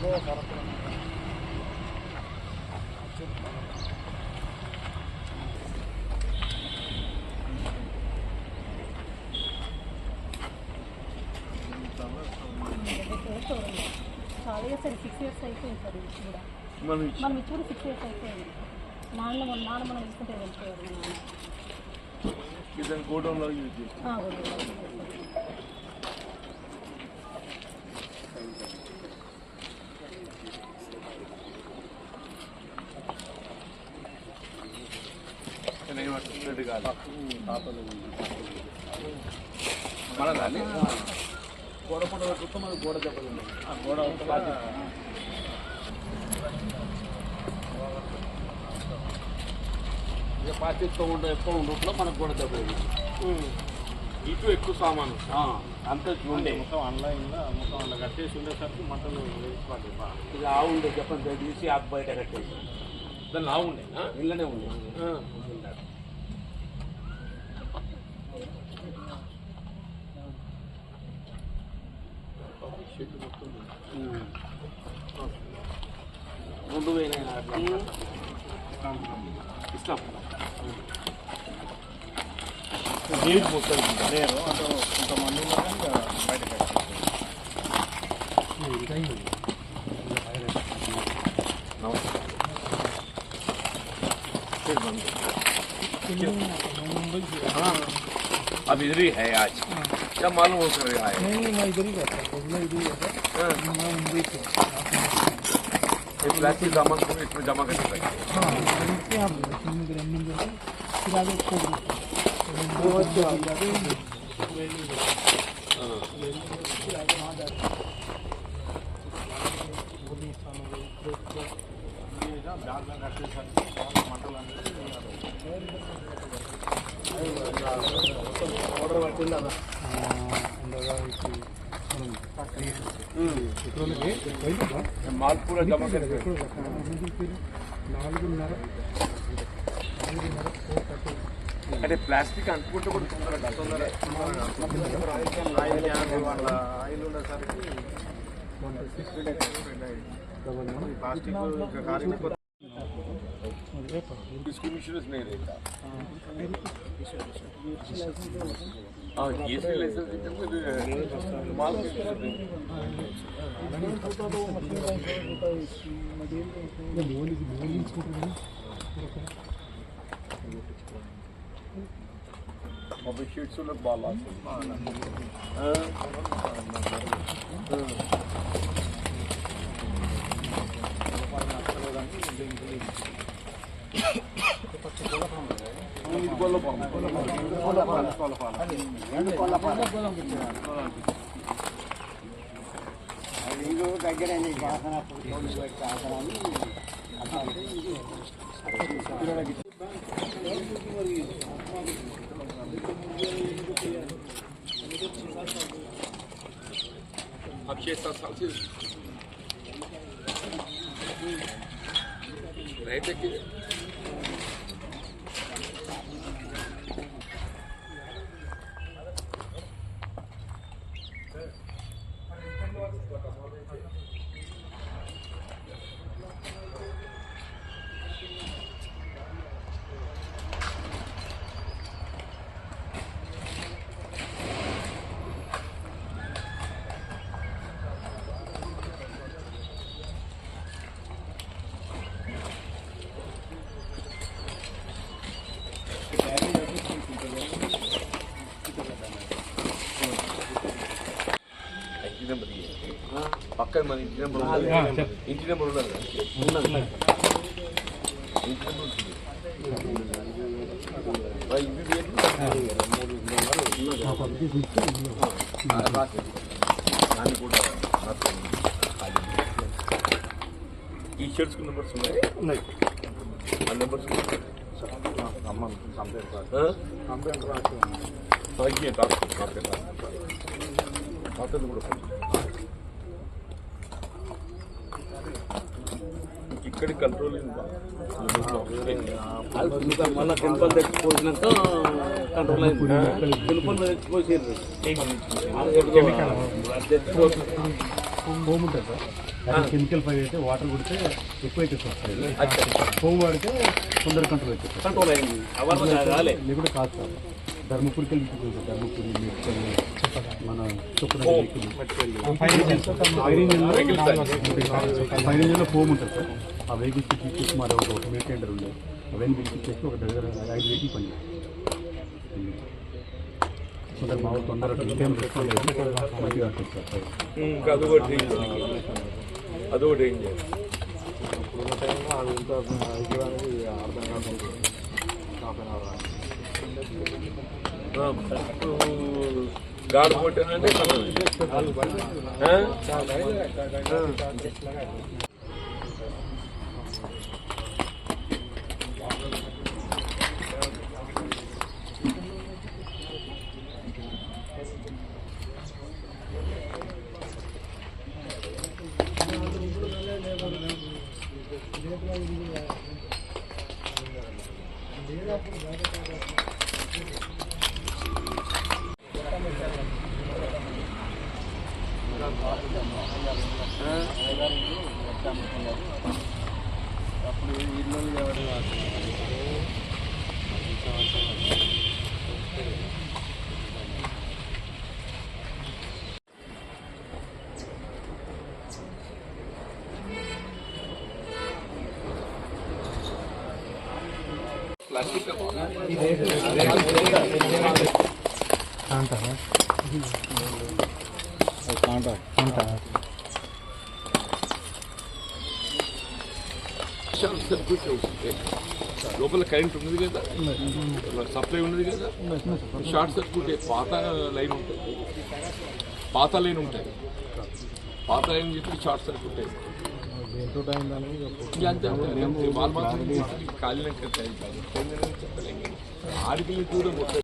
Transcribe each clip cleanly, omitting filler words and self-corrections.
చాలా years 6 years అయిపోయింది sir ఇది కూడా మనం ఇచ్చి కూడా 6 years అయిపోయింది. నాన్న మనం తీసుకుంటే వెళ్ళిపోయారు ఇదని గోడౌన్లో యూజ్ మన దాన్ని గోడ పూట పెట్టుకుంటే మనకు గోడ దెబ్బలు ఉన్నాయి. ఆ గోడ పాచితో ఉండే ఎక్కువ ఉండట్లో మనకు గోడ దెబ్బలు ఇటు ఎక్కువ సామాను అంతా ఉండే మొత్తం ఆన్లైన్లో మొత్తం అలా కట్టేసి ఉండేసరికి మంటలు వేసుకోవాలి. ఇక ఆవు ఉండే చెప్పండి తీసి ఆకు బయట కట్టేసి దాన్ని ఆవు ఉండే ఇళ్ళనే ఉండే రెండు వేల ఇస్తాం నీరు మొత్తం లేరు అంటే కొంతమంది బయట अब इधर ही है आज क्या मालूम हो कर रहा है? नहीं मैं इधर ही रहता हूँ, इधर ही रहता हूँ, मैं मुंबई से। ये प्लास्टिक सामान को इसमें जमा करके रखते हैं। हाँ इसमें आप फिर आगे छोड़ देते हैं। बहुत ज़्यादा ఆర్డర్ పట్టిందా మాల్ పూరా జమా చేసి 4:30 అంటే ప్లాస్టిక్ అనుకుంటే కూడా తొందరగా ఆయిల్ ఉండేసరికి प्लास्टिक गाड़ी में इसकी इंश्योरेंस नहीं रहता। हाँ ये भी लाइसेंस माल మొబైల్ షీట్స్ లో బాగా దగ్గర अब 6-7 साल से रहते कि పక్కన మన ఇంటి నెంబర్ ఇంటి నెంబర్ ఉన్నది దాన్ని కూడా ఈ షర్ట్స్ నెంబర్స్ ఉన్నాయి ఆ నెంబర్స్ కంప్లైంట్ రాస్తుంది కూడా ఇక్కడ కంట్రోల్ మళ్ళీ టెంపుల్ తెచ్చిపోసినాక కంట్రోల్ అయింది. టెంపుల్ తెచ్చిపోసారు కెమికల్ ఫైర్ అయితే వాటర్ కొడితే ఎక్కువ అయితే వస్తాయి, ఫోమ్ వాడితే తొందర కంట్రోల్ అవుతుంది. కంట్రోల్ అయింది లేకుంటే కాదు సార్. ధర్మపురికి వెళ్ళి ధర్మపురి మన ఫైర్ ఇంజిన్లో ఫోమ్ ఉంటుంది సార్. ఆ వెహికల్స్ తీసుకొచ్చి మరి ఒక మిడ్ టెండర్ ఉండే అవన్నీ పిలిపించేసి ఒక దగ్గర 5 వెహికల్ పని కొందరు మా తొందరగా మంచిగా ఉంటుంది సార్. అదొకటి ఏం చేయాలి గాడు కొట్టానంటే లోపల కరెంట్ ఉన్నది కదా, సప్లై ఉన్నది కదా, షార్ట్ సర్క్యూట్ పాత లైన్ ఉంటుంది, పాత లైన్ ఉంటుంది, పాత లైన్ చెప్పి షార్ట్ సర్క్యూట్ అయింది. వాళ్ళు మాత్రం కాలినాక చెప్పలేం ఆడికి కూడా మొత్తం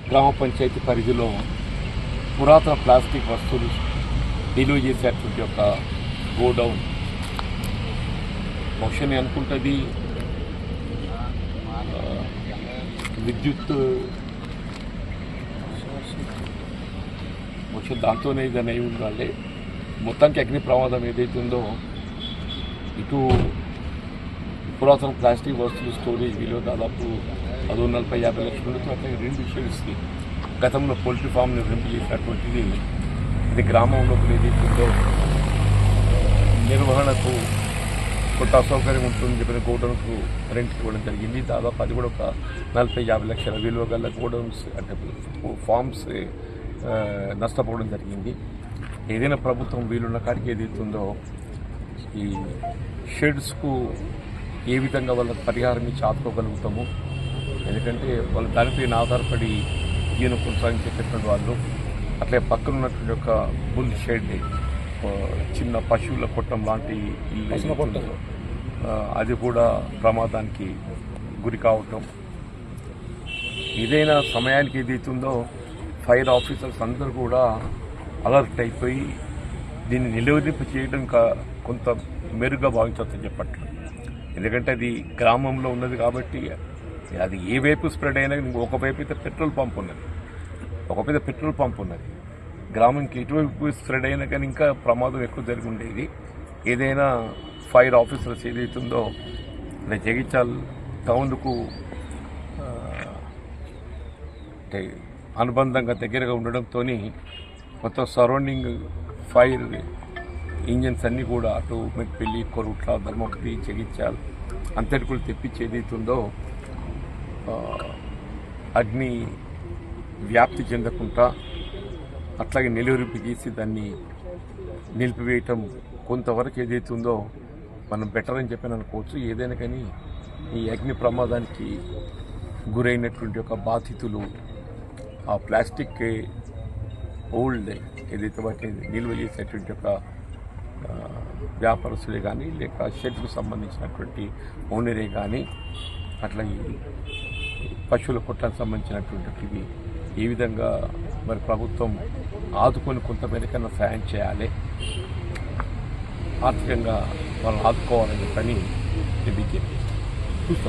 గ్రామ పంచాయతీ పరిధిలో పురాతన ప్లాస్టిక్ వస్తువులు నిలువ చేసేటువంటి ఒక గోడౌన్ బహుశా అనుకుంటుంది విద్యుత్ బహుశా దాంతోనే ఇదని అయి ఉండాలి. మొత్తానికి అగ్ని ప్రమాదం ఏదైతే ఉందో ఇటు పురాతన ప్లాస్టిక్ వస్తువులు స్టోరేజ్ విలువ దాదాపు 140-50 లక్షల ఉండొచ్చు. అట్లాగే 2 షెడ్స్కి గతంలో పోల్ట్రీ ఫామ్ నిర్వహింపు చేసినటువంటిది ఇది గ్రామంలో ఏదైతే ఉందో నిర్వహణకు కొంత అసౌకర్యం ఉంటుందని చెప్పిన గోడౌన్కు రెంట్కి ఇవ్వడం జరిగింది. దాదాపు అది కూడా ఒక 40-50 లక్షల విలువ గల గోడౌన్స్ అంటే ఫార్మ్స్ నష్టపోవడం జరిగింది. ఏదైనా ప్రభుత్వం వీలున్న కాడికి ఏదైతే ఉందో ఈ షెడ్స్కు ఏ విధంగా వాళ్ళకి పరిహారం ఇచ్చి ఆదుకోగలుగుతాము, ఎందుకంటే వాళ్ళు దానిపైన ఆధారపడి ఈయన కొనసాగించేటటువంటి వాళ్ళు. అట్లే పక్కన ఉన్నటువంటి ఒక బుల్ షెడ్ చిన్న పశువుల కొట్టం లాంటి ఇల్లు అది కూడా ప్రమాదానికి గురి కావటం. ఏదైనా సమయానికి ఏదైతుందో ఫైర్ ఆఫీసర్స్ అందరూ కూడా అలర్ట్ అయిపోయి దీన్ని నిలువరింపు చేయడం కొంత మెరుగ్గా భావించవచ్చని చెప్పట్లు. ఎందుకంటే అది గ్రామంలో ఉన్నది కాబట్టి అది ఏ వైపు స్ప్రెడ్ అయినా ఒకవైపు అయితే పెట్రోల్ పంప్ ఉన్నది, గ్రామంకి ఎటువైపు స్ప్రెడ్ అయినా కానీ ఇంకా ప్రమాదం ఎక్కువ జరిగి ఉండేది. ఏదైనా ఫైర్ ఆఫీసర్స్ ఏదైతుందో అంటే జగిత్యాల టౌన్కు అంటే అనుబంధంగా దగ్గరగా ఉండడంతో మొత్తం సరౌండింగ్ ఫైర్ ఇంజన్స్ అన్నీ కూడా అటు మెట్పల్లి, కొరుట్ల, ధర్మపురి, జగిత్యాల అంతటి కూడా తెప్పించి ఏదైతుందో అగ్ని వ్యాప్తి చెందకుండా అట్లాగే నిలువరింపు చేసి దాన్ని నిలిపివేయటం కొంతవరకు ఏదైతుందో మనం బెటర్ అని చెప్పి అనుకోవచ్చు. ఏదైనా కానీ ఈ అగ్ని ప్రమాదానికి గురైనటువంటి ఒక బాధితులు ఆ ప్లాస్టిక్ ఓల్డ్ ఏదైతే వాటిని నిల్వ చేసేటువంటి ఒక వ్యాపారస్తులే కానీ లేక షెడ్కు సంబంధించినటువంటి ఓనరే కానీ అట్లా ఈ పశువుల కొట్టానికి సంబంధించినటువంటివి ఏ విధంగా మరి ప్రభుత్వం ఆదుకొని కొంతమేరకన్నా సాయం చేయాలి, ఆర్థికంగా వాళ్ళని ఆదుకోవాలని పని విజ్ఞప్తి చూస్తాం.